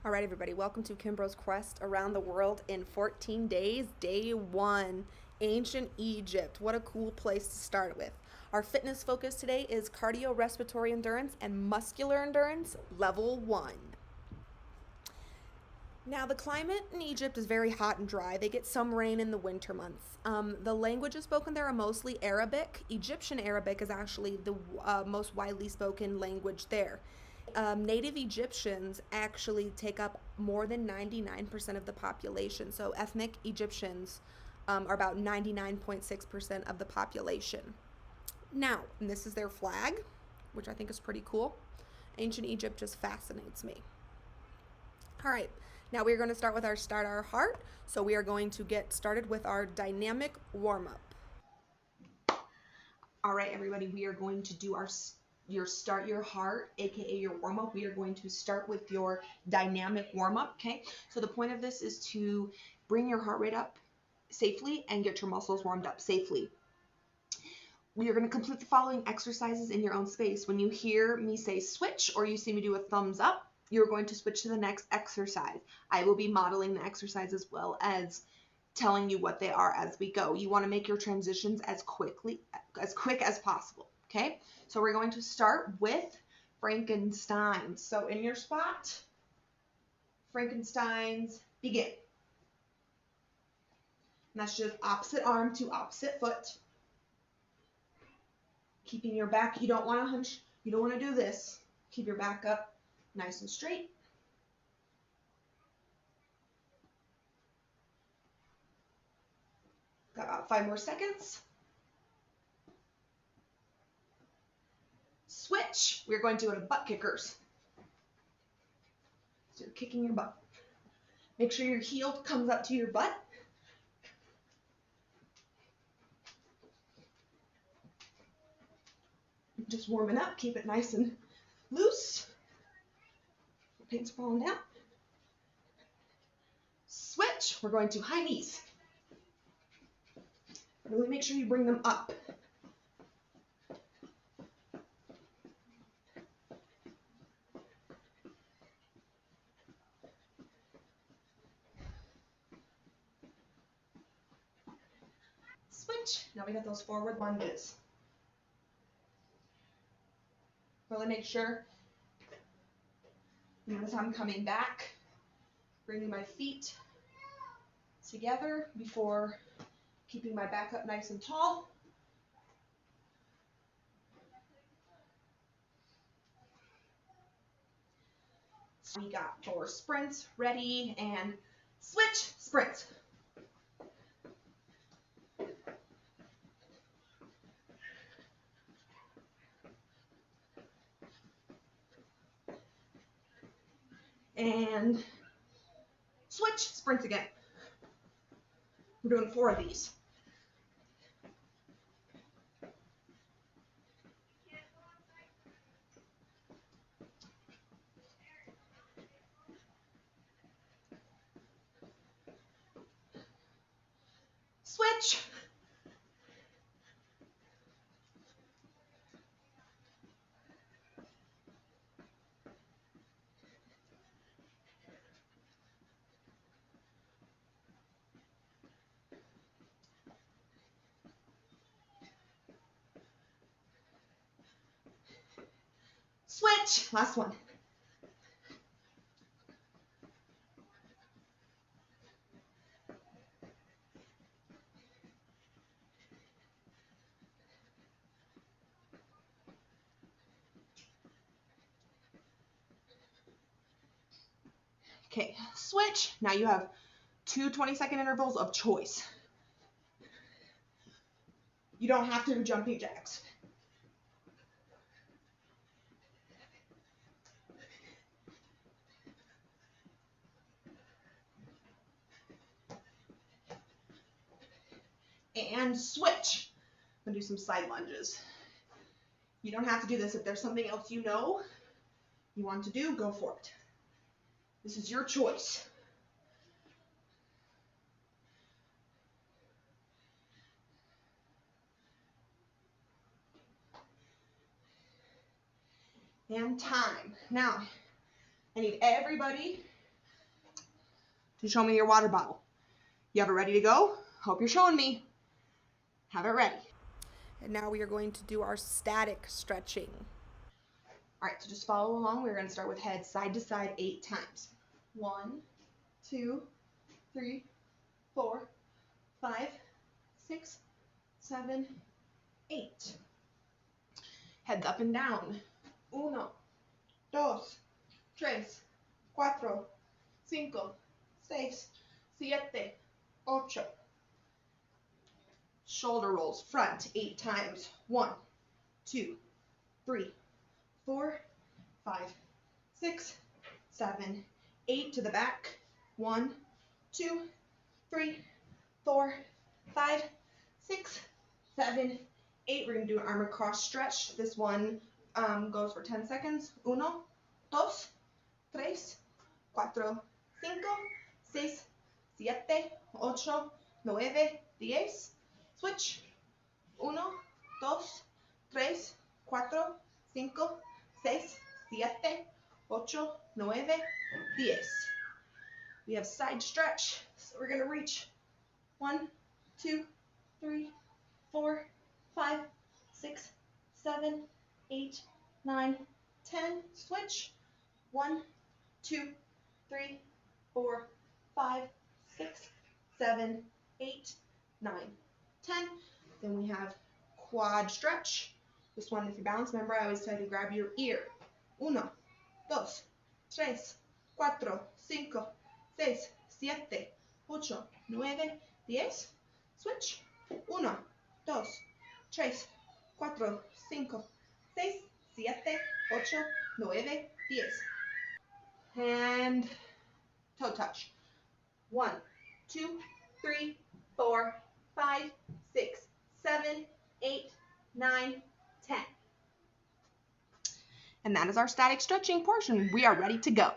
All right, everybody, welcome to Kimbrough's Quest Around the World in 14 Days, Day 1, Ancient Egypt. What a cool place to start with. Our fitness focus today is cardiorespiratory endurance and muscular endurance, level 1. Now, the climate in Egypt is very hot and dry. They get some rain in the winter months. The languages spoken there are mostly Arabic. Egyptian Arabic is actually the most widely spoken language there. Native Egyptians actually take up more than 99% of the population. So, ethnic Egyptians are about 99.6% of the population. Now, and this is their flag, which I think is pretty cool. Ancient Egypt just fascinates me. All right, now we're going to start with our Start Our Heart. So we are going to get started with our dynamic warm-up. All right, everybody, we are going to do your Start Your Heart, aka your warm-up. We are going to start with your dynamic warm-up, okay? So the point of this is to bring your heart rate up safely and get your muscles warmed up safely. We are going to complete the following exercises in your own space. When you hear me say switch or you see me do a thumbs up, you're going to switch to the next exercise. I will be modeling the exercise as well as telling you what they are as we go. You want to make your transitions as quick as possible, okay? So we're going to start with Frankenstein. So in your spot, Frankenstein's begin. And that's just opposite arm to opposite foot. Keeping your back, you don't want to hunch, you don't want to do this. Keep your back up nice and straight. Got about 5 more seconds. Switch. We're going to go to butt kickers. So you're kicking your butt. Make sure your heel comes up to your butt. Just warming up. Keep it nice and loose. Pins falling down. Switch. We're going to high knees. Really make sure you bring them up. Switch. Now we got those forward lunges. Really make sure, notice I'm coming back, bringing my feet together before keeping my back up nice and tall. So we got 4 sprints ready and switch, sprint. And switch, sprint again. We're doing 4 of these. Switch. Switch. Last one. Okay, switch. Now you have 2 20-second intervals of choice. You don't have to do jumping jacks. And switch. I'm going to do some side lunges. You don't have to do this. If there's something else you know you want to do, go for it. This is your choice. And time. Now, I need everybody to show me your water bottle. You have it ready to go? Hope you're showing me. Have it ready. And now we are going to do our static stretching. All right, so just follow along. We're going to start with head side to side 8 times. 1, 2, 3, 4, 5, 6, 7, 8. Heads up and down. 1, 2, 3, 4, 5, 6, 7, 8. Shoulder rolls front 8 times. 1, 2, 3, 4, 5, 6, 7, 8 to the back. 1, 2, 3, 4, 5, 6, 7, 8. We're going to do an arm across stretch. This one goes for 10 seconds. 1, 2, 3, 4, 5, 6, 7, 8, 9, 10. Switch. 1, 2, 3, 4, 5, 6, 7, 8, 9, 10. We have side stretch, so we're going to reach 1, 2, 3, 4, 5, 6, 7, 8, 9, 10. Switch. 1, 2, 3, 4, 5, 6, 7, 8, 9, 10. Then we have quad stretch. This one, if you balance, remember I always tell you to grab your ear. 1, 2, 3, 4, 5, 6, 7, 8, 9, 10. Switch. 1, 2, 3, 4, 5, 6, 7, 8, 9, 10. And toe touch. 1, 2, 3, 4, 5, 6, 7, 8, 9, 10. And that is our static stretching portion. We are ready to go.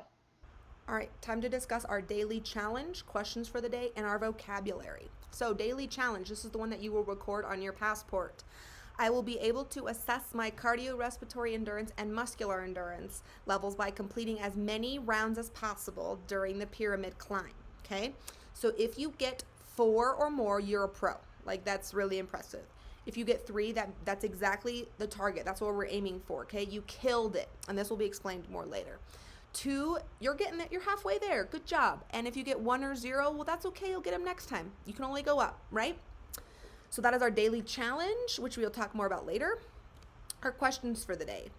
All right, time to discuss our daily challenge, questions for the day, and our vocabulary. So daily challenge, this is the one that you will record on your passport. I will be able to assess my cardiorespiratory endurance and muscular endurance levels by completing as many rounds as possible during the pyramid climb, okay? So if you get 4 or more, you're a pro. Like, that's really impressive. If you get 3, that's exactly the target. That's what we're aiming for, okay? You killed it, and this will be explained more later. 2, you're getting it. You're halfway there. Good job. And if you get 1 or 0, well, that's okay. You'll get them next time. You can only go up, right? So that is our daily challenge, which we'll talk more about later. Our questions for the day.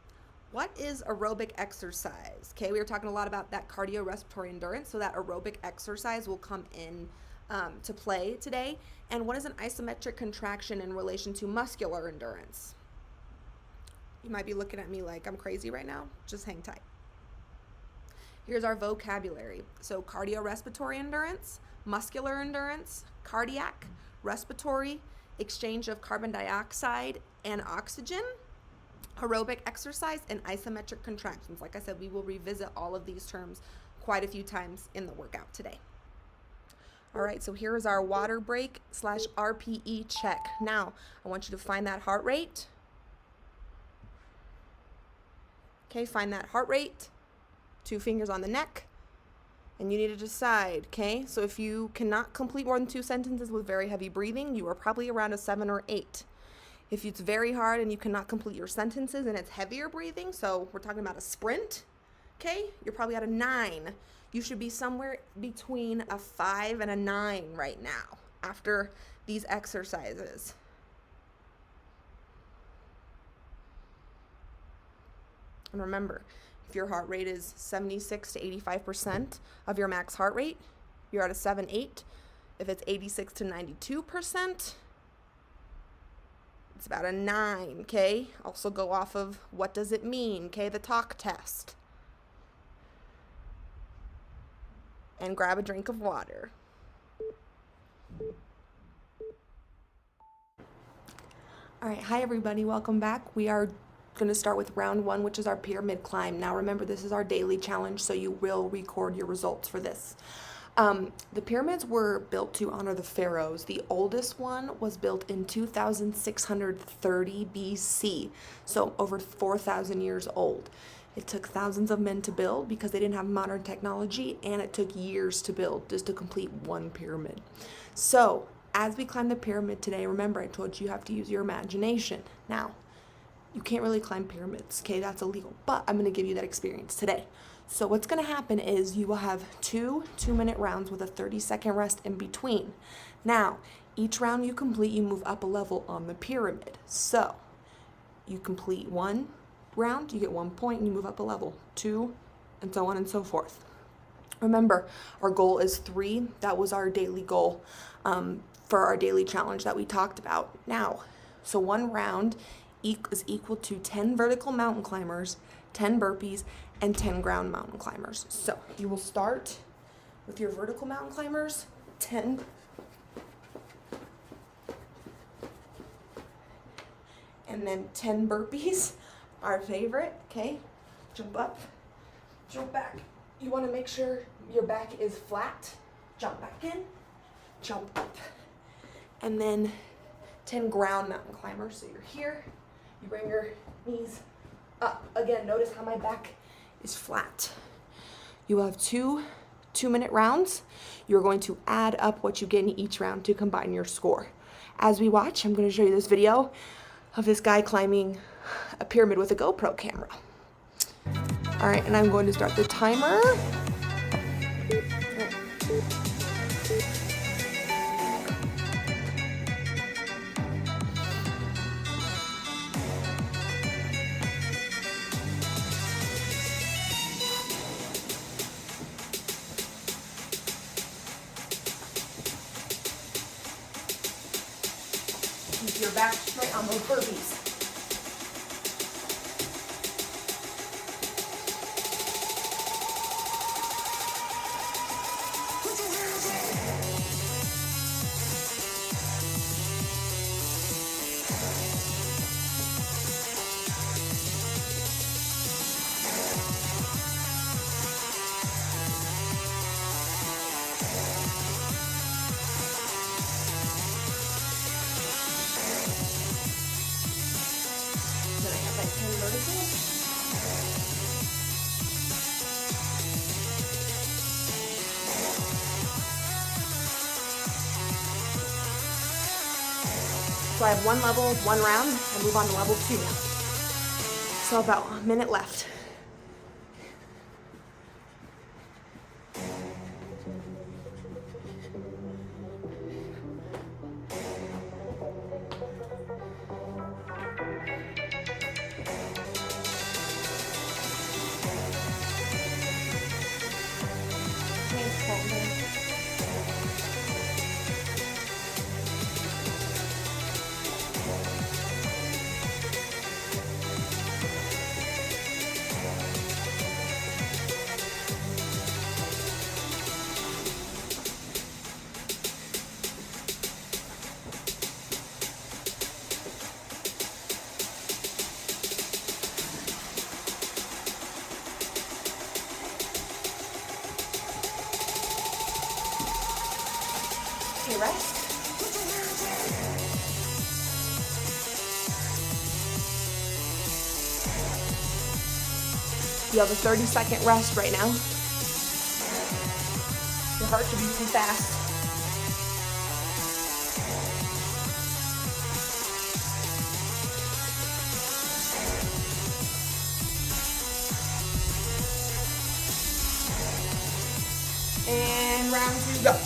What is aerobic exercise? Okay, we were talking a lot about that cardiorespiratory endurance, so that aerobic exercise will come in to play today. And what is an isometric contraction in relation to muscular endurance? You might be looking at me like I'm crazy right now. Just hang tight. Here's our vocabulary. So cardiorespiratory endurance, muscular endurance, cardiac, respiratory, exchange of carbon dioxide and oxygen, aerobic exercise, and isometric contractions. Like I said, we will revisit all of these terms quite a few times in the workout today. All right, so here is our water break / RPE check. Now, I want you to find that heart rate. Okay, find that heart rate. 2 fingers on the neck. And you need to decide, okay? So if you cannot complete more than 2 sentences with very heavy breathing, you are probably around a 7 or 8. If it's very hard and you cannot complete your sentences and it's heavier breathing, so we're talking about a sprint, okay? You're probably at a 9. You should be somewhere between a 5 and a 9 right now after these exercises. And remember, if your heart rate is 76 to 85% of your max heart rate, you're at a 7, 8. If it's 86 to 92%, it's about a 9, okay? Also go off of what does it mean, okay? The talk test. And grab a drink of water. All right, hi everybody, welcome back. We are going to start with round 1, which is our pyramid climb. Now remember, this is our daily challenge, so you will record your results for this. The pyramids were built to honor the pharaohs. The oldest one was built in 2630 BC, so over 4,000 years old. It took thousands of men to build because they didn't have modern technology, and it took years to build just to complete one pyramid. So as we climb the pyramid today, remember I told you have to use your imagination. Now, you can't really climb pyramids, okay? That's illegal, but I'm gonna give you that experience today. So what's gonna happen is you will have two 2-minute rounds with a 30-second rest in between. Now, each round you complete, you move up a level on the pyramid. So you complete one round, you get 1 point, and you move up a level, 2, and so on and so forth. Remember, our goal is 3. That was our daily goal for our daily challenge that we talked about. Now, so one round is equal to 10 vertical mountain climbers, 10 burpees, and 10 ground mountain climbers. So you will start with your vertical mountain climbers, 10. And then 10 burpees, our favorite, okay? Jump up, jump back. You wanna make sure your back is flat. Jump back in, jump up. And then 10 ground mountain climbers. So you're here, you bring your knees up. Again, notice how my back is flat. You will have 2 2-minute rounds. You're going to add up what you get in each round to combine your score. As we watch, I'm going to show you this video of this guy climbing a pyramid with a GoPro camera. All right, and I'm going to start the timer. Keep your back straight on those burpees. So I have one level, one round, and move on to level 2 now. So about a minute left. Okay, rest. You have a 30-second rest right now. Your heart should be beating fast. And round 2, go.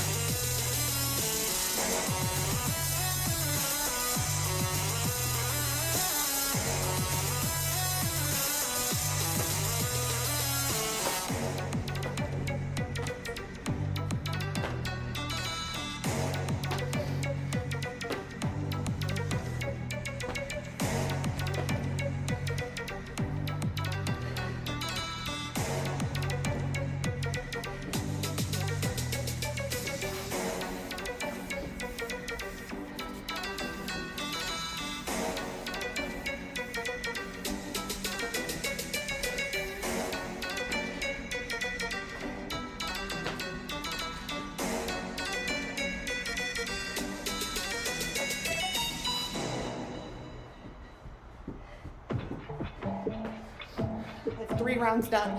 3 rounds done.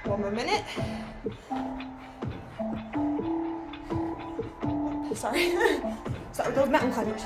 One more minute. Sorry. Sorry, those mountain climbers.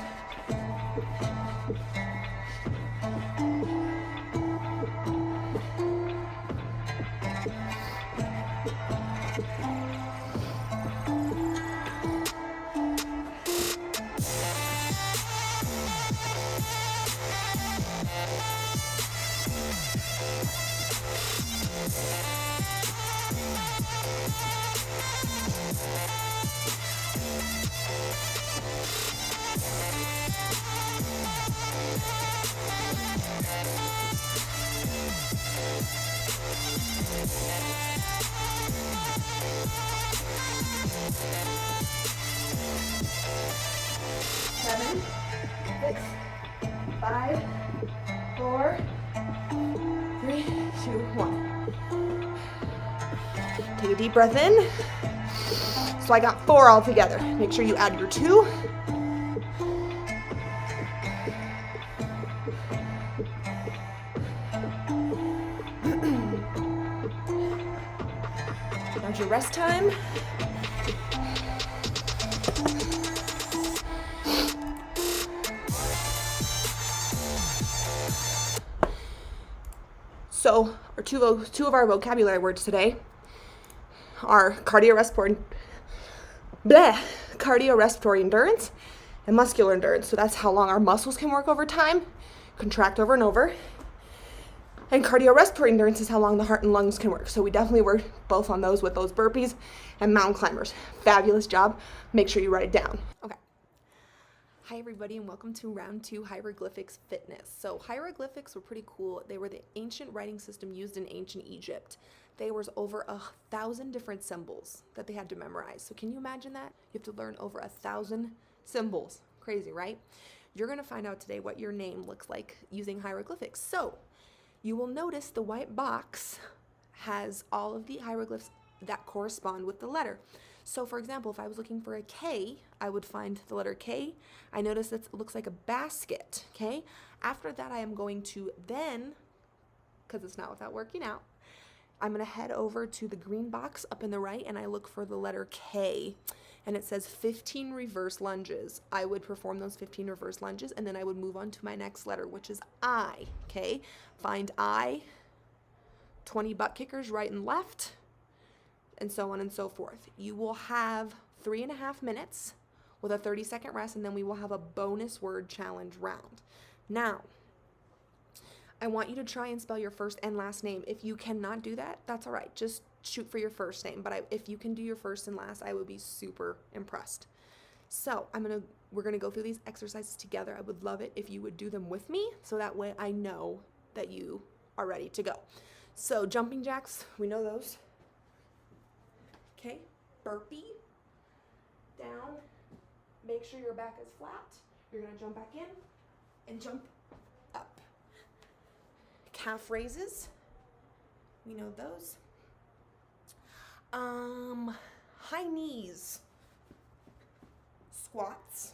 Seven, 6, 5, 4, 3, 2, 1. Take a deep breath in. So I got 4 all together. Make sure you add your 2. Now's your rest time. So, our two of our vocabulary words today are cardiorespiratory endurance and muscular endurance. So that's how long our muscles can work over time, contract over and over. And cardiorespiratory endurance is how long the heart and lungs can work. So we definitely work both on those with those burpees and mountain climbers. Fabulous job. Make sure you write it down. Okay. Hi everybody and welcome to round 2 Hieroglyphics Fitness. So hieroglyphics were pretty cool. They were the ancient writing system used in ancient Egypt. There was over 1,000 different symbols that they had to memorize. So can you imagine that? You have to learn over 1,000 symbols. Crazy, right? You're going to find out today what your name looks like using hieroglyphics. So you will notice the white box has all of the hieroglyphs that correspond with the letter. So for example, if I was looking for a K, I would find the letter K. I notice that it looks like a basket, okay? After that, I am going to then, because it's not without working out, I'm gonna head over to the green box up in the right and I look for the letter K. And it says 15 reverse lunges. I would perform those 15 reverse lunges and then I would move on to my next letter, which is I, okay? Find I, 20 butt kickers right and left, and so on and so forth. You will have 3.5 minutes with a 30-second rest, and then we will have a bonus word challenge round. Now, I want you to try and spell your first and last name. If you cannot do that, that's all right. Just shoot for your first name. But if you can do your first and last, I would be super impressed. So we're gonna go through these exercises together. I would love it if you would do them with me, so that way I know that you are ready to go. So jumping jacks, we know those. Okay, burpee, down, make sure your back is flat. You're gonna jump back in and jump up. Calf raises, we know those. High knees, squats.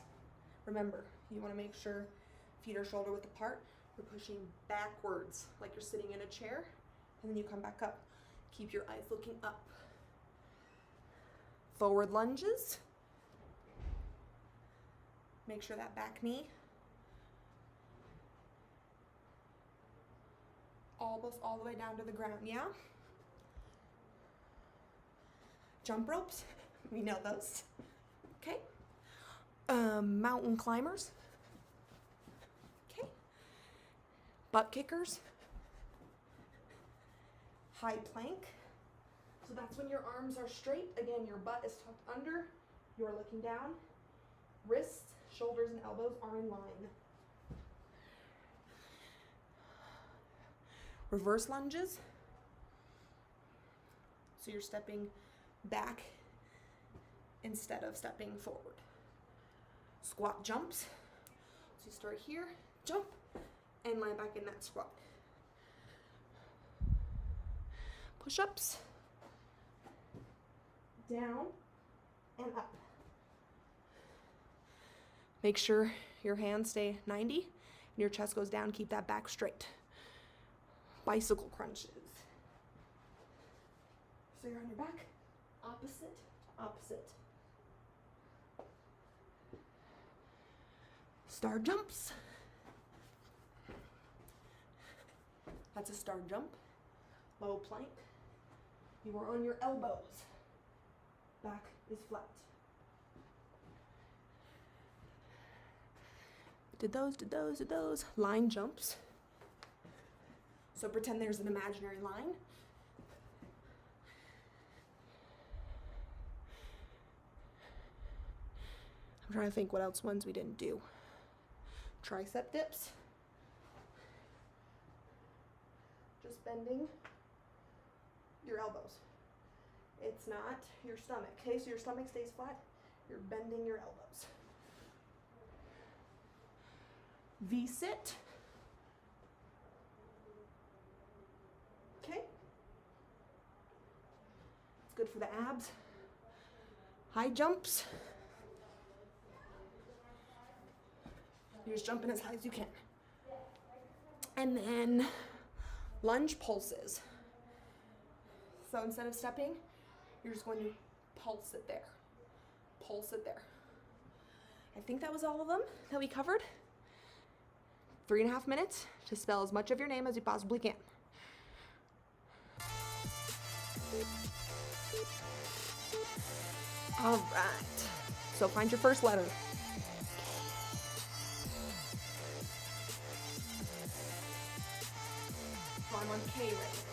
Remember, you wanna make sure feet are shoulder width apart. You're pushing backwards like you're sitting in a chair, and then you come back up. Keep your eyes looking up. Forward lunges. Make sure that back knee almost all the way down to the ground, yeah? Jump ropes, we know those. Okay. Mountain climbers. Okay. Butt kickers. High plank. So that's when your arms are straight. Again, your butt is tucked under. You're looking down. Wrists, shoulders, and elbows are in line. Reverse lunges. So you're stepping back instead of stepping forward. Squat jumps. So you start here, jump, and land back in that squat. Push-ups. Down and up. Make sure Your hands stay 90 and your chest goes down. Keep that back straight. Bicycle crunches. So you're on your back, opposite, opposite. Star jumps. That's a star jump. Low plank. You are on your elbows. Back is flat. Did those. Line jumps. So pretend there's an imaginary line. I'm trying to think what else ones we didn't do. Tricep dips. Just bending your elbows. It's not your stomach. Okay, so your stomach stays flat. You're bending your elbows. V-sit. Okay. It's good for the abs. High jumps. You're just jumping as high as you can. And then lunge pulses. So instead of stepping, you're just going to pulse it there. Pulse it there. I think that was all of them that we covered. 3.5 minutes to spell as much of your name as you possibly can. All right. So find your first letter. So I'm on K right now.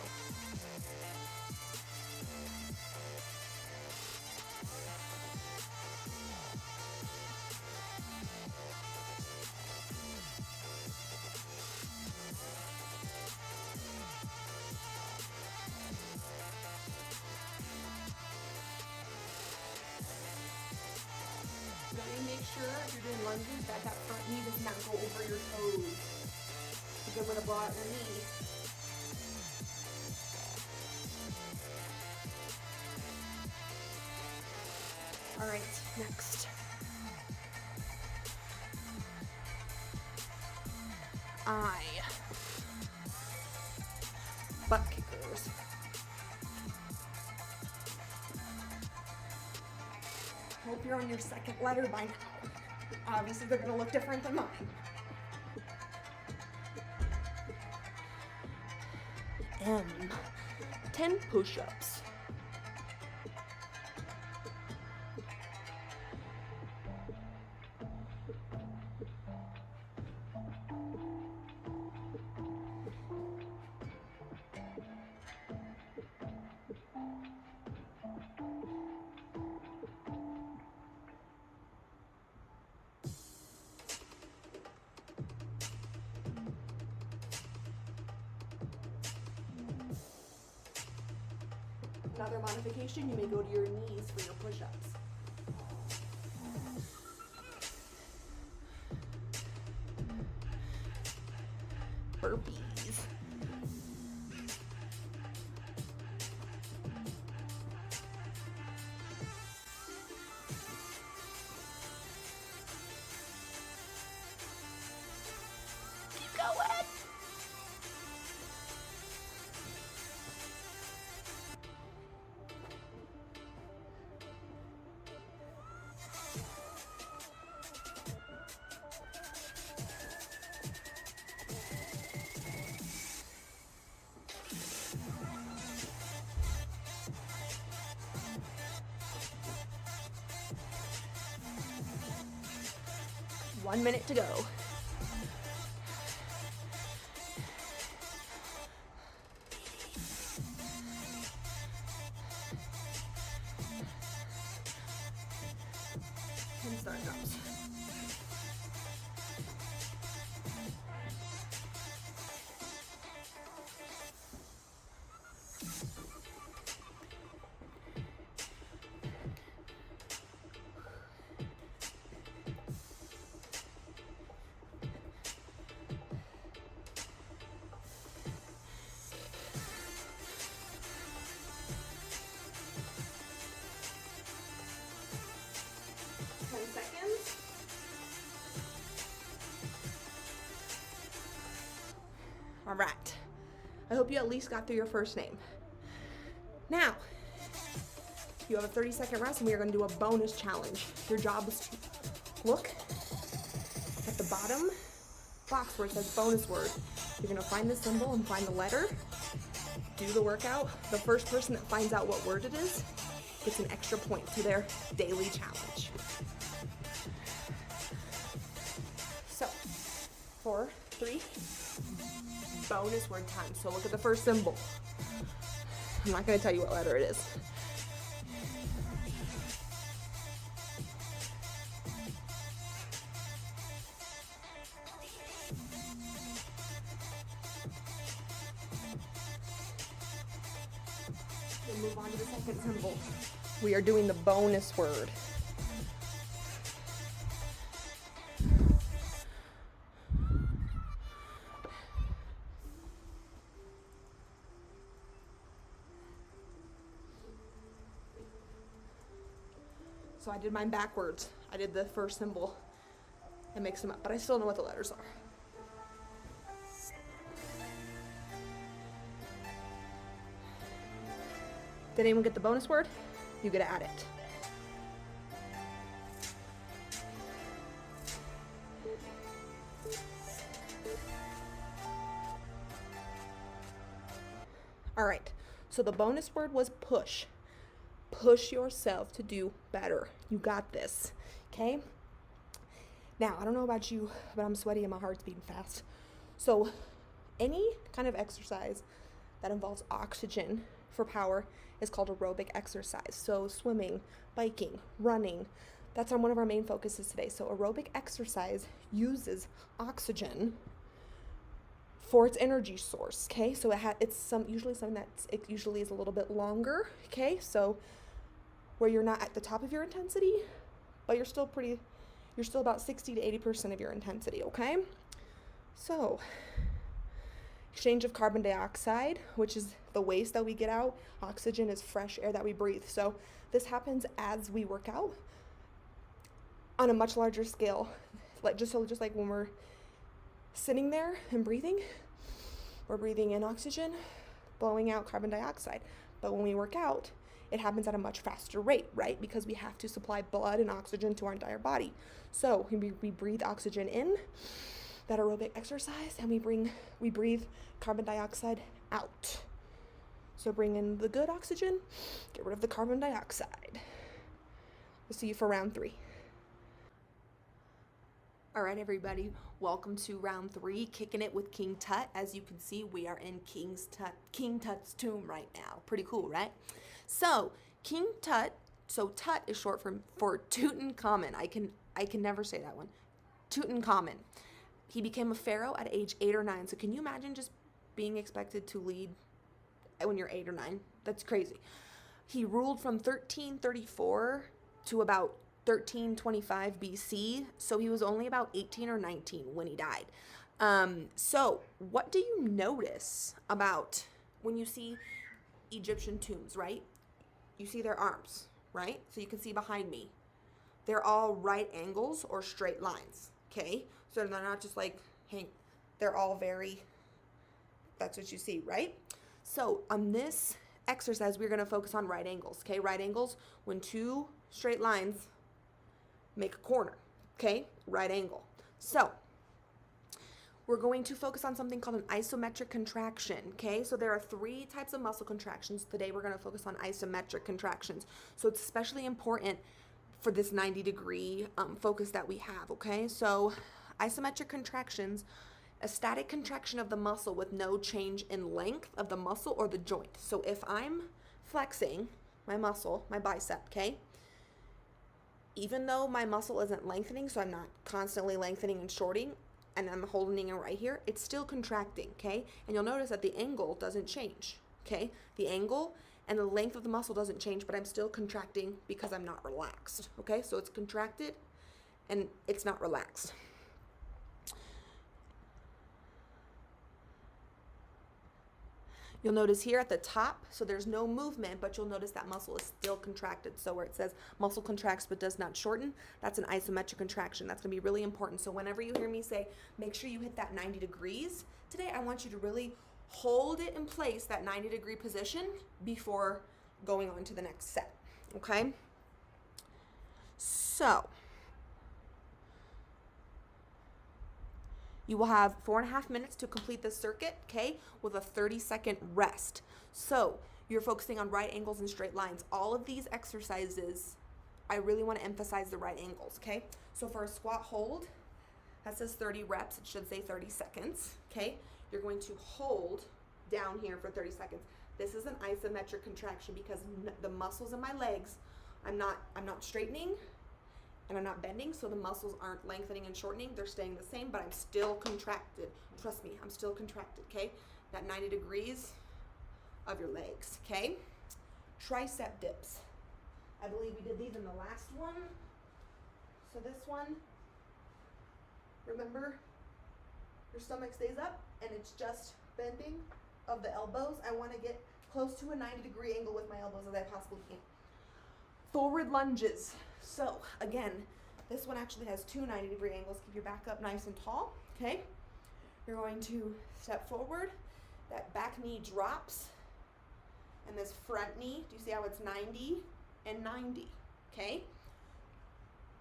Really make sure if you're doing lunges that that front knee does not go over your toes. Because I'm going to blow out your knee. All right, next. I. Butt kickers. Hope you're on your second letter by now. Obviously, they're going to look different than mine. M. 10 push-ups. Another modification, you may go to your knees for your push-ups. Burpees. Keep going. One minute to go. And star jumps. All right. I hope you at least got through your first name. Now, you have a 30-second rest, and we are going to do a bonus challenge. Your job is to look at the bottom box where it says bonus word. You're going to find the symbol and find the letter. Do the workout. The first person that finds out what word it is gets an extra point to their daily challenge. So, 4, 3, bonus word time. So look at the first symbol. I'm not going to tell you what letter it is. We'll move on to the second symbol. We are doing the bonus word. So I did mine backwards. I did the first symbol and mixed them up, but I still know what the letters are. Did anyone get the bonus word? You get to add it. All right, so the bonus word was push. Push yourself to do better. You got this, okay? Now, I don't know about you, but I'm sweaty and my heart's beating fast. So any kind of exercise that involves oxygen for power is called aerobic exercise. So swimming, biking, running, that's on one of our main focuses today. So aerobic exercise uses oxygen for its energy source, okay? So it's usually something it usually is a little bit longer, okay? So where you're not at the top of your intensity, but you're still about 60 to 80% of your intensity, okay? So exchange of carbon dioxide, which is the waste that we get out. Oxygen is fresh air that we breathe. So this happens as we work out on a much larger scale. Just like when we're sitting there and breathing, we're breathing in oxygen, blowing out carbon dioxide. But when we work out, it happens at a much faster rate, right? Because we have to supply blood and oxygen to our entire body. So we breathe oxygen in, that aerobic exercise, and we breathe carbon dioxide out. So bring in the good oxygen, get rid of the carbon dioxide. We'll see you for round 3. All right, everybody, welcome to round 3, Kicking It with King Tut. As you can see, we are in King Tut's tomb right now. Pretty cool, right? So King Tut, so Tut is short for Tutankhamun. I can never say that one. Tutankhamun. He became a pharaoh at age 8 or 9. So can you imagine just being expected to lead when you're 8 or 9? That's crazy. He ruled from 1334 to about 1325 BC. So he was only about 18 or 19 when he died. So what do you notice about when you see Egyptian tombs, right? You see their arms, right? So you can see behind me. They're all right angles or straight lines, okay? So they're not just like, they're all that's what you see, right? So on this exercise, we're going to focus on right angles, okay? Right angles, when 2 straight lines make a corner, okay? Right angle. So we're going to focus on something called an isometric contraction, okay? So there are 3 types of muscle contractions. Today we're going to focus on isometric contractions. So it's especially important for this 90-degree focus that we have, okay? So isometric contractions, a static contraction of the muscle with no change in length of the muscle or the joint. So if I'm flexing my muscle, my bicep, okay? Even though my muscle isn't lengthening, so I'm not constantly lengthening and shorting, and I'm holding it right here, it's still contracting, okay? And you'll notice that the angle doesn't change, okay? The angle and the length of the muscle doesn't change, but I'm still contracting because I'm not relaxed, okay? So it's contracted and it's not relaxed. You'll notice here at the top, so there's no movement, but you'll notice that muscle is still contracted. So where it says muscle contracts but does not shorten, that's an isometric contraction. That's gonna be really important. So whenever you hear me say, make sure you hit that 90 degrees, today I want you to really hold it in place, that 90-degree position, before going on to the next set, okay? So, you will have 4.5 minutes to complete this circuit, okay, with a 30-second rest. So you're focusing on right angles and straight lines. All of these exercises, I really want to emphasize the right angles, okay? So for a squat hold, that says 30 reps. It should say 30 seconds, okay? You're going to hold down here for 30 seconds. This is an isometric contraction because the muscles in my legs, I'm not straightening, and I'm not bending, so the muscles aren't lengthening and shortening. They're staying the same, but I'm still contracted. Trust me, I'm still contracted, okay? That 90 degrees of your legs, okay? Tricep dips. I believe we did these in the last one. So this one, remember, your stomach stays up, and it's just bending of the elbows. I want to get close to a 90-degree angle with my elbows as I possibly can. Forward lunges. So again, this one actually has two 90-degree angles. Keep your back up nice and tall, okay? You're going to step forward. That back knee drops. And this front knee, do you see how it's 90 and 90, okay?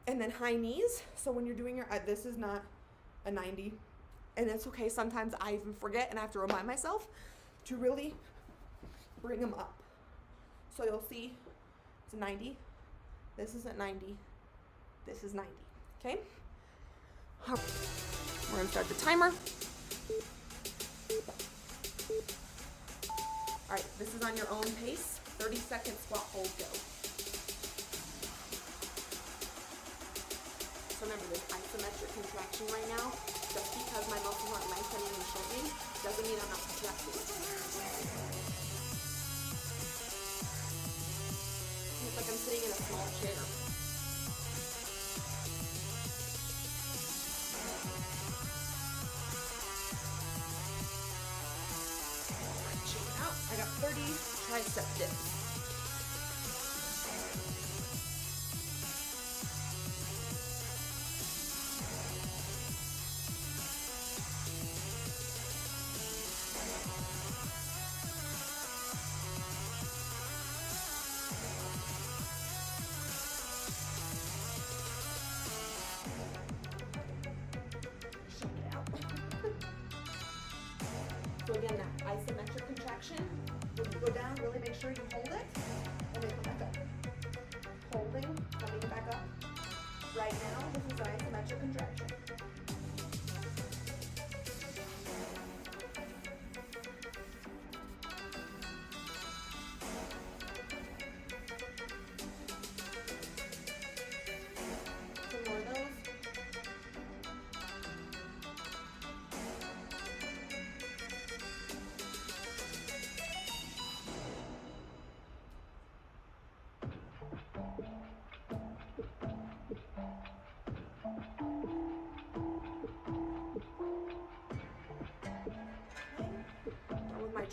And then high knees. So when you're doing your, this is not a 90. And it's okay, sometimes I even forget and I have to remind myself to really bring them up. So you'll see it's 90. This isn't 90. This is 90, okay? We're gonna start the timer. All right, this is on your own pace. 30-second squat hold go. So remember, this isometric contraction right now, just because my muscles aren't lengthening and shortening, doesn't mean I'm not contracting. It's like I'm sitting in a small chair. Stretching out. I got 30 tricep dips. So again, that isometric contraction, when you go down, really make sure you hold it, and then come back up. Holding, coming back up. Right now, this is an isometric contraction. Some more of those.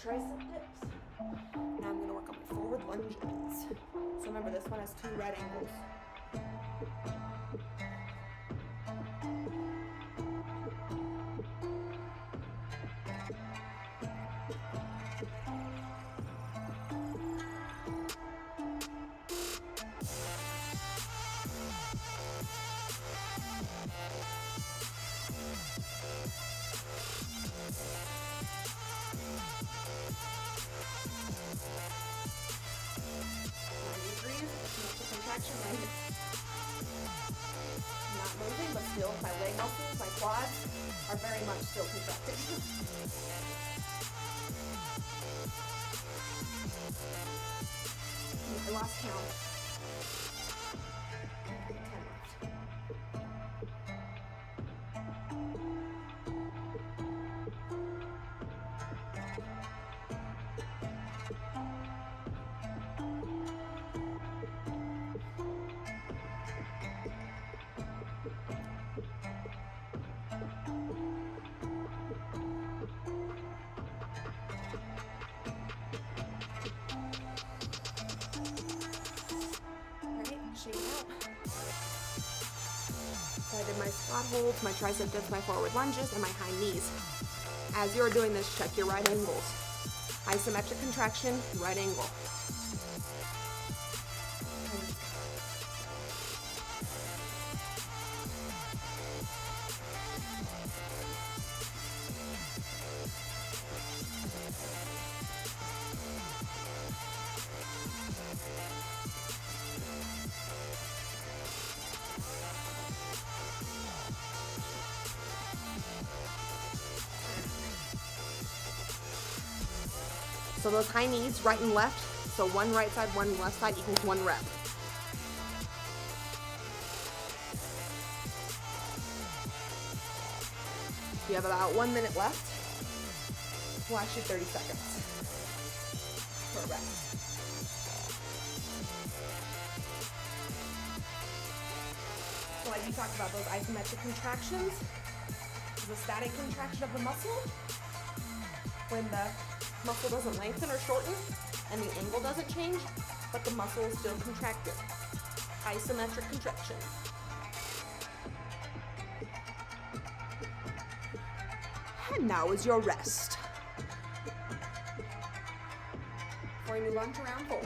Tricep dips. Now I'm going to work on my forward lunges. So remember, this one has two right angles. Contraction right here. Not moving, but still my leg muscles, my quads are very much still contracted. I lost count. 10 left. shake it out. So I did my squat holds, my tricep dips, my forward lunges, and my high knees. As you're doing this, check your right angles. Isometric contraction, right angle. So those high knees, right and left. So one right side, one left side equals 1 rep. You have about 1 minute left. Well, actually 30 seconds for a rest. So like you talked about those isometric contractions, the static contraction of the muscle, when the muscle doesn't lengthen or shorten and the angle doesn't change, but the muscle is still contracted. Isometric contraction. And now is your rest. Before you move on to round 4.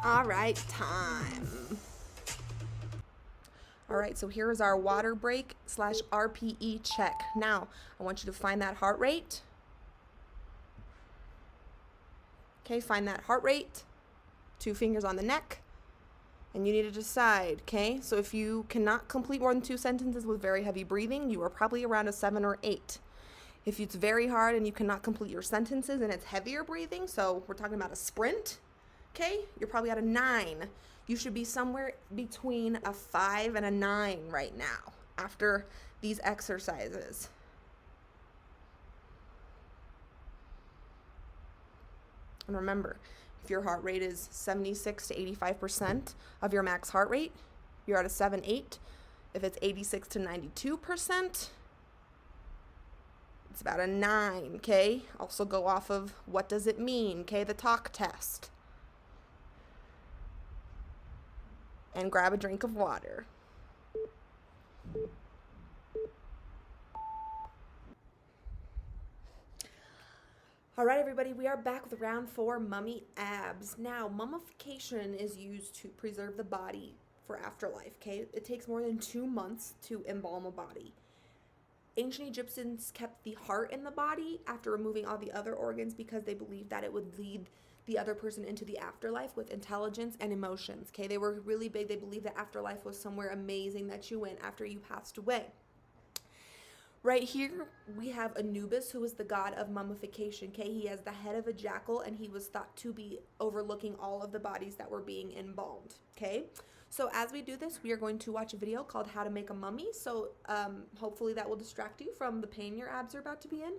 All right, time. All right, so here is our water break / RPE check. Now, I want you to find that heart rate. Okay, find that heart rate. 2 fingers on the neck. And you need to decide, okay? So if you cannot complete more than 2 sentences with very heavy breathing, you are probably around a 7 or 8. If it's very hard and you cannot complete your sentences and it's heavier breathing, so we're talking about a sprint, okay, you're probably at a 9. You should be somewhere between a 5 and a 9 right now after these exercises. And remember, if your heart rate is 76 to 85% of your max heart rate, you're at a 7, 8. If it's 86 to 92%, it's about a 9, okay? Also go off of what does it mean, okay? The talk test. And grab a drink of water. All right, everybody, we are back with round 4, mummy abs. Now, mummification is used to preserve the body for afterlife, okay? It takes more than 2 months to embalm a body. Ancient Egyptians kept the heart in the body after removing all the other organs because they believed that it would lead the other person into the afterlife with intelligence and emotions, okay? They were really big. They believed that afterlife was somewhere amazing that you went after you passed away. Right here, we have Anubis, who is the god of mummification, okay? He has the head of a jackal, and he was thought to be overlooking all of the bodies that were being embalmed, okay? So as we do this, we are going to watch a video called How to Make a Mummy. So hopefully that will distract you from the pain your abs are about to be in.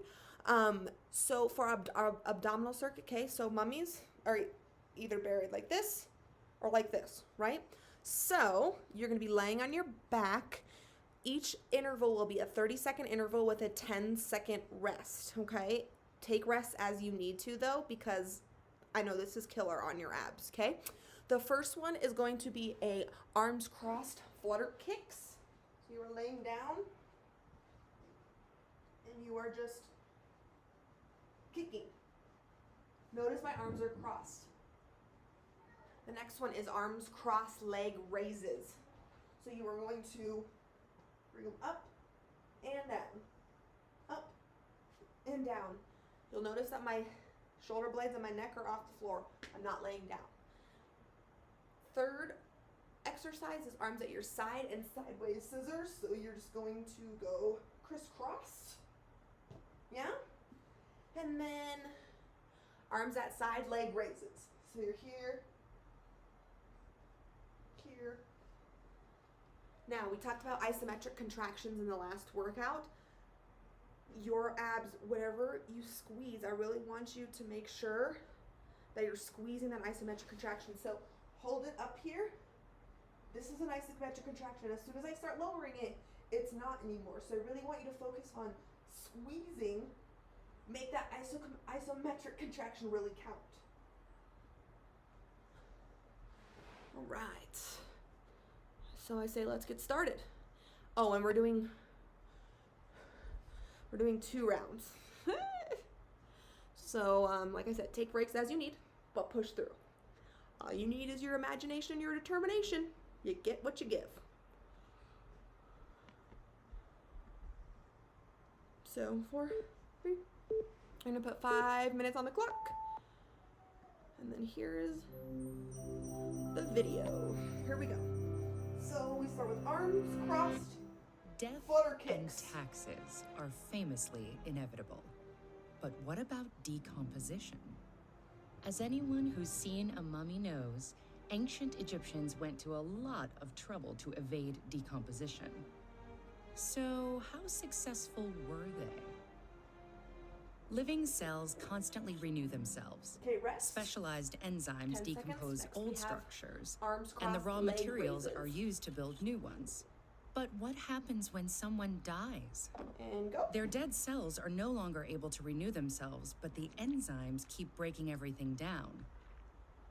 So for our abdominal circuit, okay, so mummies are either buried like this or like this, right? So you're going to be laying on your back. Each interval will be a 30-second interval with a 10-second rest, okay? Take rest as you need to, though, because I know this is killer on your abs, okay? The first one is going to be a arms crossed flutter kicks. So you are laying down and you are just kicking. Notice my arms are crossed. The next one is arms cross leg raises. So you are going to bring them up and down, up and down. You'll notice that my shoulder blades and my neck are off the floor. I'm not laying down. Third exercise is arms at your side and sideways scissors. So you're just going to go crisscross. Yeah? And then arms at side leg raises. So you're here, here. Now, we talked about isometric contractions in the last workout. Your abs, whatever you squeeze, I really want you to make sure that you're squeezing that isometric contraction. So hold it up here. This is an isometric contraction. As soon as I start lowering it, it's not anymore. So I really want you to focus on squeezing. Make that isometric contraction really count. All right. So I say let's get started. Oh, and we're doing 2 rounds. So, like I said, take breaks as you need, but push through. All you need is your imagination and your determination. You get what you give. So 4, 3. I'm gonna put 5 minutes on the clock. And then here's the video. Here we go. So we start with arms crossed, Death flutter and kicks. taxes are famously inevitable. But what about decomposition? As anyone who's seen a mummy knows, ancient Egyptians went to a lot of trouble to evade decomposition. So, how successful were they? Living cells constantly renew themselves. Okay, rest. Specialized enzymes 10 decompose seconds. Next we old have structures, arms and the crossed, raw leg materials raises. are used to build new ones. But what happens when someone dies? And go. Their dead cells are no longer able to renew themselves, but the enzymes keep breaking everything down.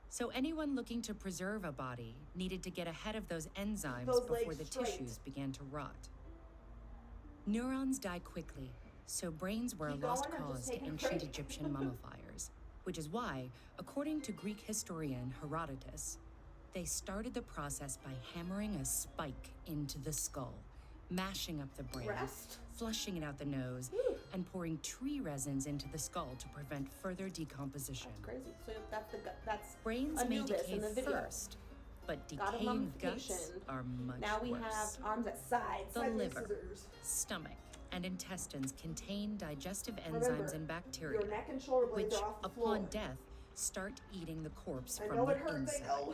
So anyone looking to preserve a body needed to get ahead of those enzymes Those before legs the straight. tissues began to rot. Neurons die quickly, so brains were a Keep lost going, I'm just cause to taking a ancient break. Egyptian mummifiers, which is why, according to Greek historian Herodotus, they started the process by hammering a spike into the skull, mashing up the brain, Rest. flushing it out the nose, Whew. and pouring tree resins into the skull to prevent further decomposition. That's crazy. So that's Brains may Anubis in decay the video. first, but God of decaying guts mummification. are much Now we worse. have arms at sides. The Side with liver, scissors. stomach, and intestines contain digestive Remember, enzymes and bacteria, Your neck and shoulder blades which, are off the upon floor. death, start eating the corpse I from know the it hurts. inside. I know.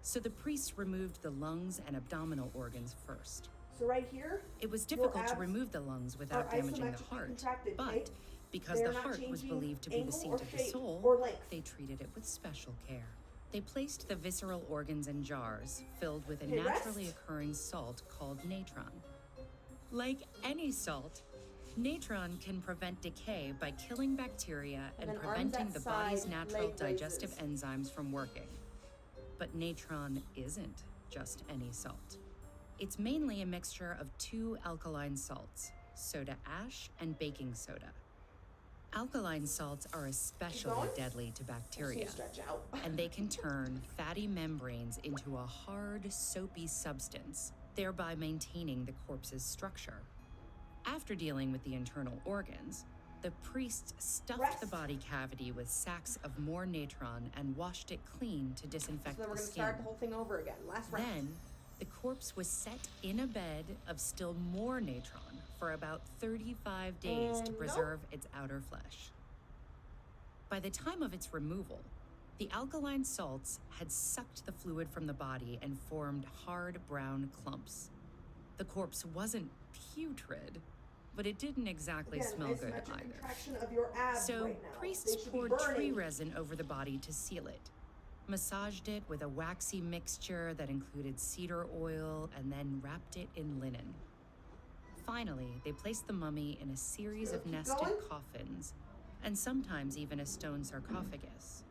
So the priests removed the lungs and abdominal organs first. So right here, It was your difficult to abs remove the lungs without are damaging the isometrically heart, contracted, but okay? because They're the not heart was changing believed to be the angle seat or of the shape soul, or length. they treated it with special care. They placed the visceral organs in jars filled with a Okay, naturally rest. occurring salt called natron. Like any salt, natron can prevent decay by killing bacteria and then arms preventing at the body's side, natural leg digestive raises. enzymes from working. But natron isn't just any salt. It's mainly a mixture of 2 alkaline salts, soda ash and baking soda. Alkaline salts are especially going? deadly to Just bacteria, stretch out. and they can turn fatty membranes into a hard, soapy substance, thereby maintaining the corpse's structure. After dealing with the internal organs, the priests stuffed the Rest. body cavity with sacks of more natron and washed it clean to So disinfect then we're the gonna skin. start the whole thing over again. Last round. Then, the corpse was set in a bed of still more natron for about 35 days to And preserve its outer flesh. By the time of its removal, the alkaline salts had sucked the fluid from the body and formed hard brown clumps. The corpse wasn't putrid, but it didn't exactly Again, smell good isometric either. contraction of your abs So right now. priests They should be poured tree burning. resin over the body to seal it, massaged it with a waxy mixture that included cedar oil, and then wrapped it in linen. Finally, they placed the mummy in a series of Keep nested going. coffins, and sometimes even a stone sarcophagus.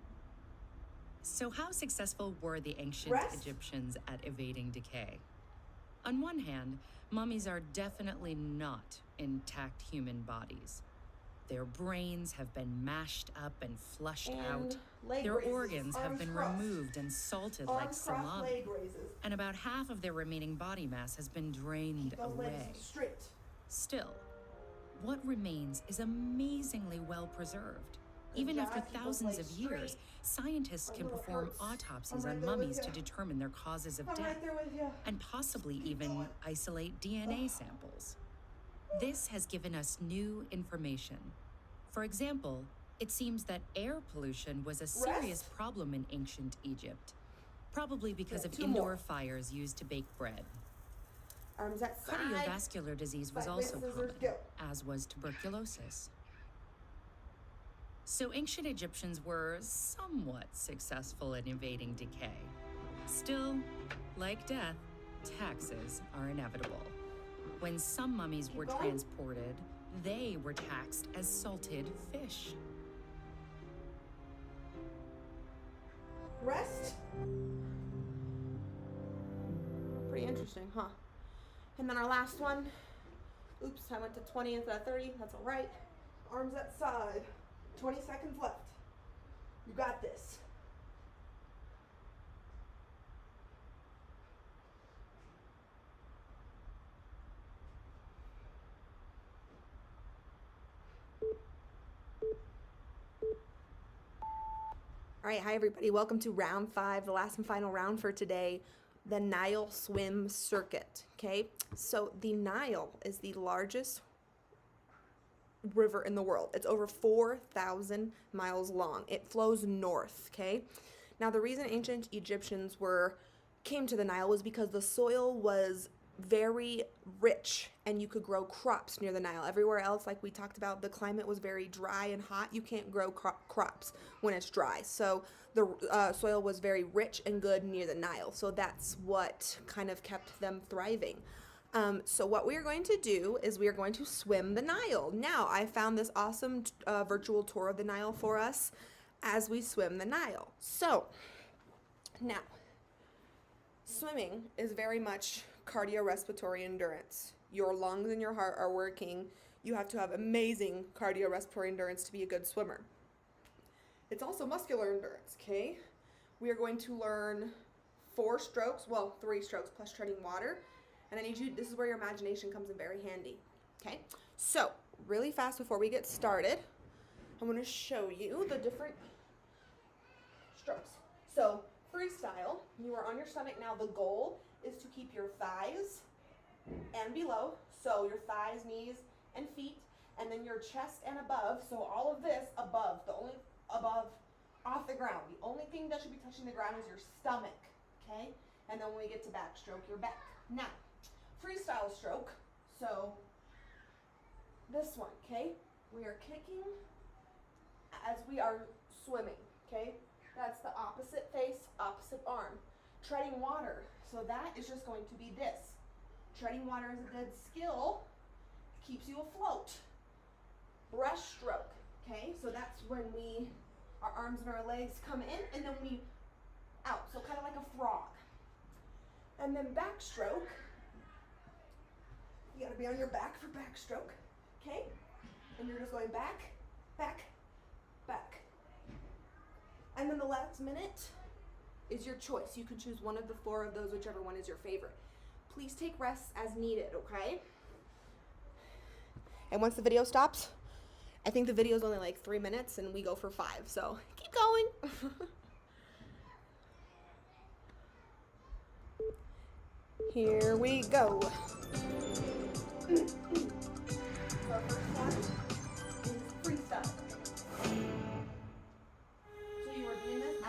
So how successful were the ancient Rest. Egyptians at evading decay? On one hand, mummies are definitely not intact human bodies. Their brains have been mashed up and flushed out. And leg Their raises. organs have Arms been crossed. removed and salted like Arms crossed, salami. leg raises. And about half of their remaining body mass has been drained Keep those away. legs straight. Still, what remains is amazingly well preserved. Even job, after keep those thousands of legs years, straight. scientists I can know it perform hurts. autopsies I'm right on there with mummies to ya. determine their causes of I'm death right there with you. and possibly even isolate DNA samples. This has given us new information. For example, it seems that air pollution was a serious Rest. problem in ancient Egypt, probably because Yeah, of 2 indoor more. fires used to bake bread. Arms at side. Cardiovascular disease was Sideways also scissors, common, go. as was tuberculosis. So ancient Egyptians were somewhat successful in evading decay. Still, like death, taxes are inevitable. When some mummies were going. transported, they were taxed as salted fish. Rest. Pretty interesting, huh? And then our last one. Oops, I went to 20 instead of 30. That's all right. Arms at side. 20 seconds left. You got this. All right, hi everybody. Welcome to round 5, the last and final round for today, the Nile swim circuit. Okay, so the Nile is the largest river in the world. It's over 4,000 miles long. It flows north. Okay, now the reason ancient Egyptians came to the Nile was because the soil was very rich and you could grow crops near the Nile. Everywhere else, like we talked about, the climate was very dry and hot. You can't grow crops when it's dry. So the soil was very rich and good near the Nile. So that's what kind of kept them thriving. So what we are going to do is we are going to swim the Nile. Now, I found this awesome virtual tour of the Nile for us as we swim the Nile. So now, swimming is very much cardiorespiratory endurance. Your lungs and your heart are working. You have to have amazing cardiorespiratory endurance to be a good swimmer. It's also muscular endurance, okay? We are going to learn 3 strokes plus treading water. And I need you, this is where your imagination comes in very handy, okay? So, really fast before we get started, I'm going to show you the different strokes. So, freestyle, you are on your stomach now. The goal is to keep your thighs and below, so your thighs, knees, and feet, and then your chest and above, so all of this above, off the ground. The only thing that should be touching the ground is your stomach, okay? And then when we get to backstroke, your back. Now, freestyle stroke, so this one, okay? We are kicking as we are swimming, okay? That's the opposite face, opposite arm. Treading water, so that is just going to be this. Treading water is a good skill, keeps you afloat. Breaststroke, okay? So that's when our arms and our legs come in and then we out, so kind of like a frog. And then backstroke, you gotta be on your back for backstroke, okay? And you're just going back, back, back. And then the last minute is your choice. You can choose one of the 4 of those, whichever one is your favorite. Please take rests as needed, okay? And once the video stops, I think the video is only like 3 minutes and we go for 5, so keep going. Here we go. So our first one is freestyle.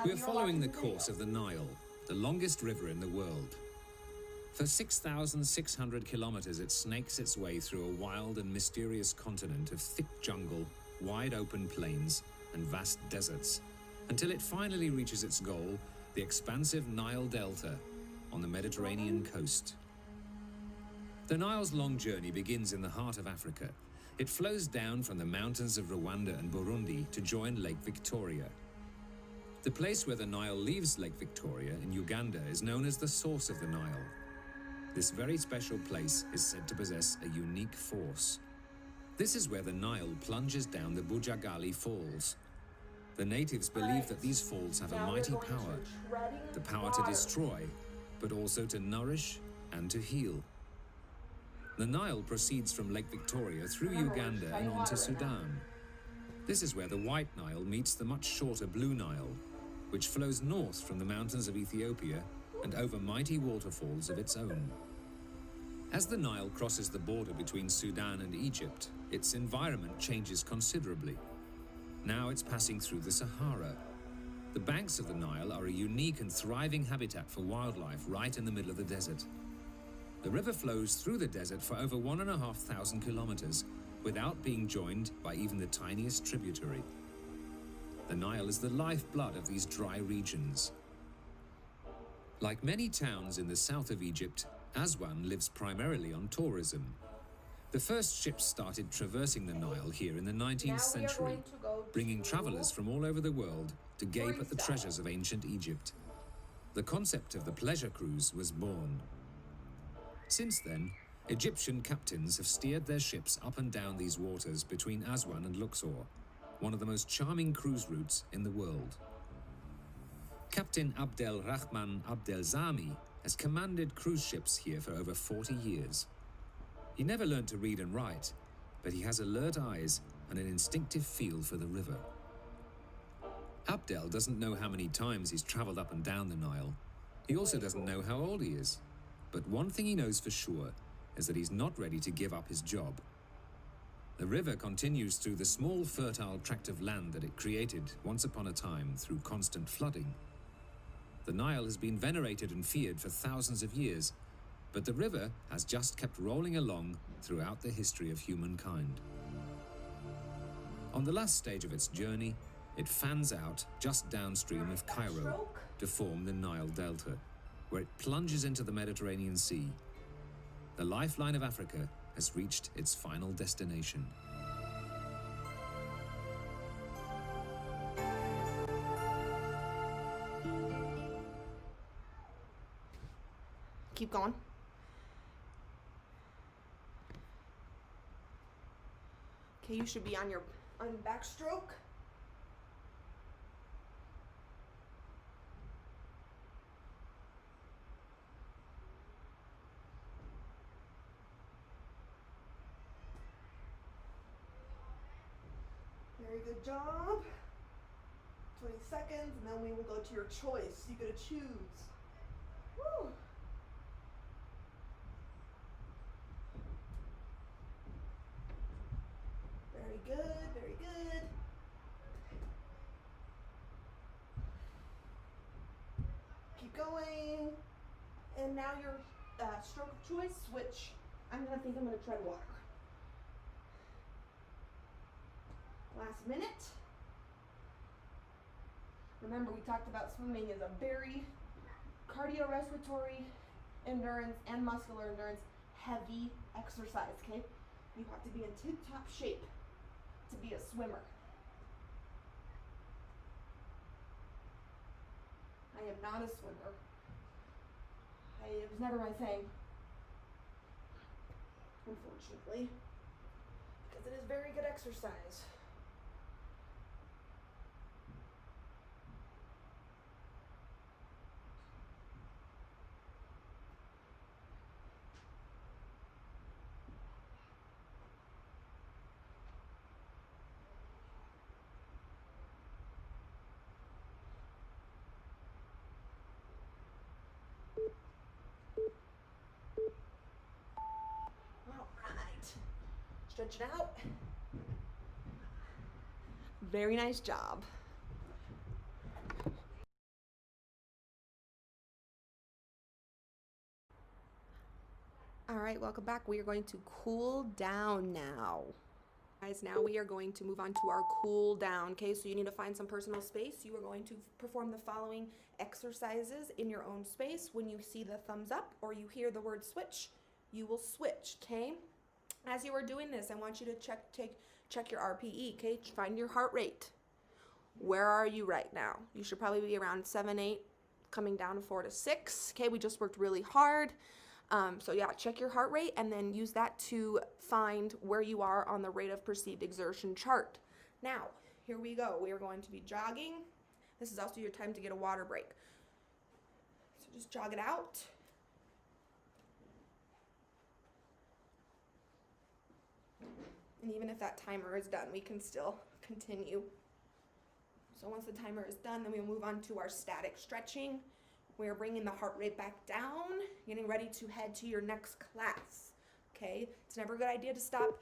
We're following the course of the Nile, the longest river in the world. For 6,600 kilometers, it snakes its way through a wild and mysterious continent of thick jungle, wide open plains, and vast deserts, until it finally reaches its goal, the expansive Nile Delta on the Mediterranean coast. The Nile's long journey begins in the heart of Africa. It flows down from the mountains of Rwanda and Burundi to join Lake Victoria. The place where the Nile leaves Lake Victoria in Uganda is known as the source of the Nile. This very special place is said to possess a unique force. This is where the Nile plunges down the Bujagali Falls. The natives believe that these falls have a mighty power, the power to destroy, but also to nourish and to heal. The Nile proceeds from Lake Victoria through Uganda and on to Sudan. This is where the White Nile meets the much shorter Blue Nile, which flows north from the mountains of Ethiopia and over mighty waterfalls of its own. As the Nile crosses the border between Sudan and Egypt, its environment changes considerably. Now it's passing through the Sahara. The banks of the Nile are a unique and thriving habitat for wildlife right in the middle of the desert. The river flows through the desert for over 1,500 kilometers without being joined by even the tiniest tributary. The Nile is the lifeblood of these dry regions. Like many towns in the south of Egypt, Aswan lives primarily on tourism. The first ships started traversing the Nile here in the 19th century, bringing travelers from all over the world to gape at the treasures of ancient Egypt. The concept of the pleasure cruise was born. Since then, Egyptian captains have steered their ships up and down these waters between Aswan and Luxor, one of the most charming cruise routes in the world. Captain Abdel Rahman Abdelzami has commanded cruise ships here for over 40 years. He never learned to read and write, but he has alert eyes and an instinctive feel for the river. Abdel doesn't know how many times he's traveled up and down the Nile. He also doesn't know how old he is. But one thing he knows for sure is that he's not ready to give up his job. The river continues through the small, fertile tract of land that it created once upon a time through constant flooding. The Nile has been venerated and feared for thousands of years, but the river has just kept rolling along throughout the history of humankind. On the last stage of its journey, it fans out just downstream of Cairo to form the Nile Delta, where it plunges into the Mediterranean Sea. The lifeline of Africa has reached its final destination. Keep going. Okay, you should be on your backstroke. Very good job. 20 seconds, and then we will go to your choice. You get to choose. Woo. Very good, very good. Keep going. And now your stroke of choice, which I'm gonna tread water. Last minute. Remember, we talked about swimming is a very cardiorespiratory endurance and muscular endurance heavy exercise, okay? You have to be in tip-top shape to be a swimmer. I am not a swimmer. It was never my thing, unfortunately, because it is very good exercise. Stretch it out. Very nice job. All right, welcome back. We are going to cool down now. Guys, now we are going to move on to our cool down. Okay, so you need to find some personal space. You are going to perform the following exercises in your own space. When you see the thumbs up or you hear the word switch, you will switch, okay? As you are doing this, I want you to check your RPE, okay? Find your heart rate. Where are you right now? You should probably be around 7, 8, coming down to 4 to 6. Okay, we just worked really hard. So yeah, check your heart rate and then use that to find where you are on the rate of perceived exertion chart. Now, here we go. We are going to be jogging. This is also your time to get a water break. So just jog it out. And even if that timer is done, we can still continue. So once the timer is done, then we'll move on to our static stretching. We're bringing the heart rate back down, getting ready to head to your next class, okay? It's never a good idea to stop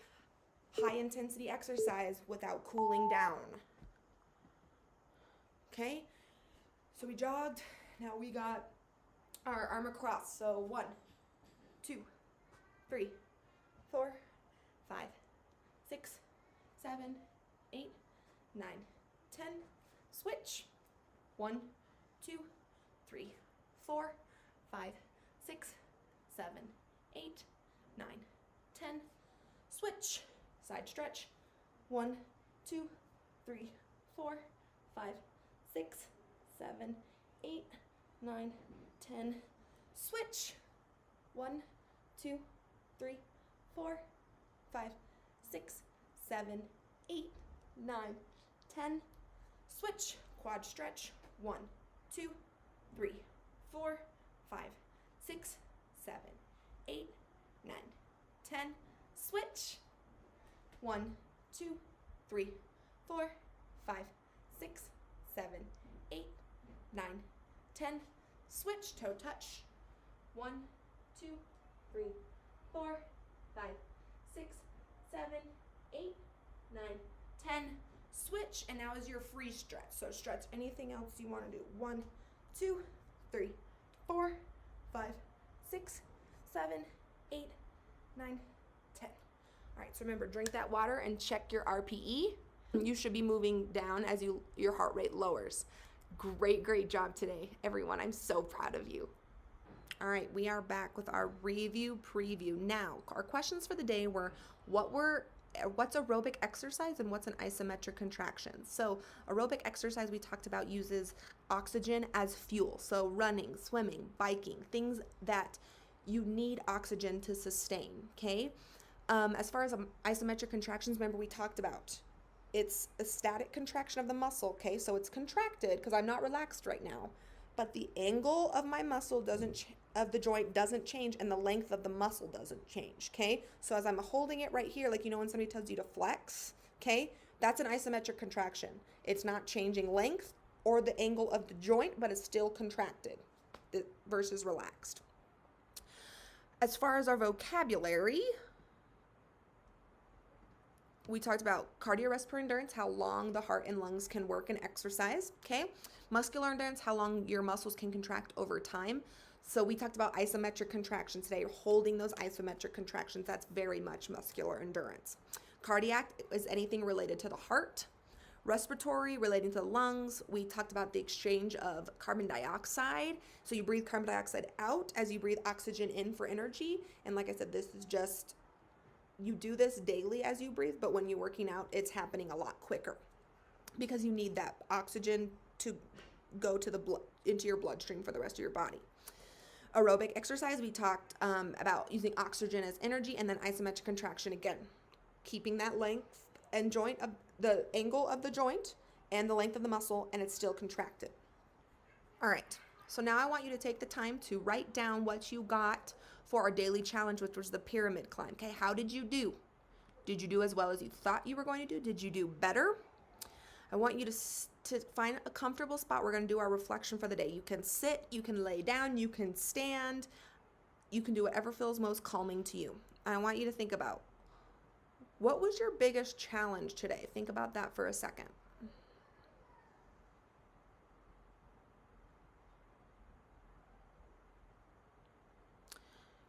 high intensity exercise without cooling down, okay? So we jogged, now we got our arm across. So 1, 2, 3, 4, 5, 6, 7, 8, 9, 10. Switch. 1, 2, 3, 4, 5, 6, 7, 8, 9, 10. Switch. Side stretch. 1, 2, 3, 4, 5, 6, 7, 8, 9, 10. Switch. 1, 2, 3, 4, 5, 6, 7, 8, 9, 10. Switch. Quad stretch. 1, 2, 3, 4, 5, 6, 7, 8, 9, 10. Switch. 1, 2, 3, 4, 5, 6, 7, 8, 9, 10. Switch. Toe touch. 1, 2, 3, 4, 5, 6, 7, 8, 9, 10. Switch. And now is your free stretch. So stretch anything else you want to do. 1, 2, 3, 4, 5, 6, 7, 8, 9, 10. All right, so remember, drink that water and check your RPE. You should be moving down as your heart rate lowers. Great job today, everyone. I'm so proud of you. All right, we are back with our review preview. Now, our questions for the day were, what's aerobic exercise and what's an isometric contraction? So aerobic exercise we talked about uses oxygen as fuel. So running, swimming, biking, things that you need oxygen to sustain, okay? As far as isometric contractions, remember we talked about it's a static contraction of the muscle, okay? So it's contracted because I'm not relaxed right now, but the angle of my muscle of the joint doesn't change, and the length of the muscle doesn't change, okay? So as I'm holding it right here, like, you know, when somebody tells you to flex, okay? That's an isometric contraction. It's not changing length or the angle of the joint, but it's still contracted versus relaxed. As far as our vocabulary, we talked about cardiorespiratory endurance, how long the heart and lungs can work and exercise, okay? Muscular endurance, how long your muscles can contract over time. So we talked about isometric contractions today. You're holding those isometric contractions. That's very much muscular endurance. Cardiac is anything related to the heart. Respiratory, relating to the lungs. We talked about the exchange of carbon dioxide. So you breathe carbon dioxide out as you breathe oxygen in for energy. And like I said, this is just, you do this daily as you breathe, but when you're working out, it's happening a lot quicker because you need that oxygen to go to the blood, into your bloodstream for the rest of your body. Aerobic exercise, we talked about using oxygen as energy, and then isometric contraction again, keeping that length and joint of the angle of the joint and the length of the muscle, and it's still contracted. All right, so now I want you to take the time to write down what you got for our daily challenge, which was the pyramid climb. Okay, how did you do? Did you do as well as you thought you were going to do? Did you do better? I want you to find a comfortable spot. We're going to do our reflection for the day. You can sit, you can lay down, you can stand, you can do whatever feels most calming to you. And I want you to think about, what was your biggest challenge today? Think about that for a second.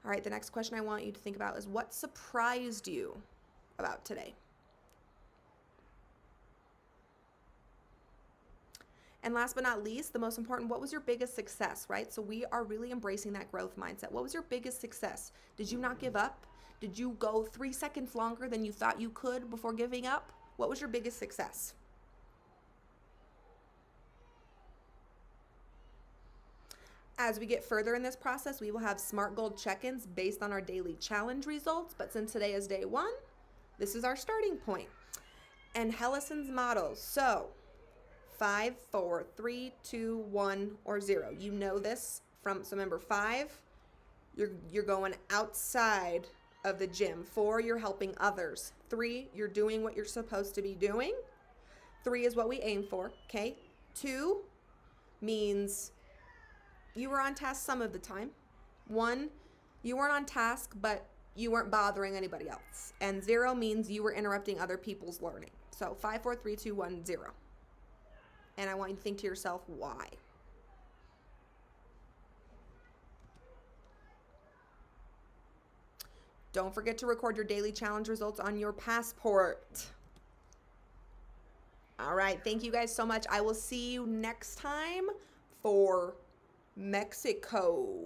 All right, the next question I want you to think about is, what surprised you about today? And last but not least, the most important, what was your biggest success, right? So we are really embracing that growth mindset. What was your biggest success? Did you not give up? Did you go 3 seconds longer than you thought you could before giving up? What was your biggest success? As we get further in this process, we will have SMART goal check-ins based on our daily challenge results. But since today is day 1, this is our starting point. And Hellison's model. So 5, 4, 3, 2, 1, or 0. You know this from, so remember 5, you're going outside of the gym. 4, you're helping others. 3, you're doing what you're supposed to be doing. 3 is what we aim for, okay? 2 means you were on task some of the time. 1, you weren't on task, but you weren't bothering anybody else. And 0 means you were interrupting other people's learning. So 5, 4, 3, 2, 1, 0. And I want you to think to yourself, why? Don't forget to record your daily challenge results on your passport. All right, thank you guys so much. I will see you next time for Mexico.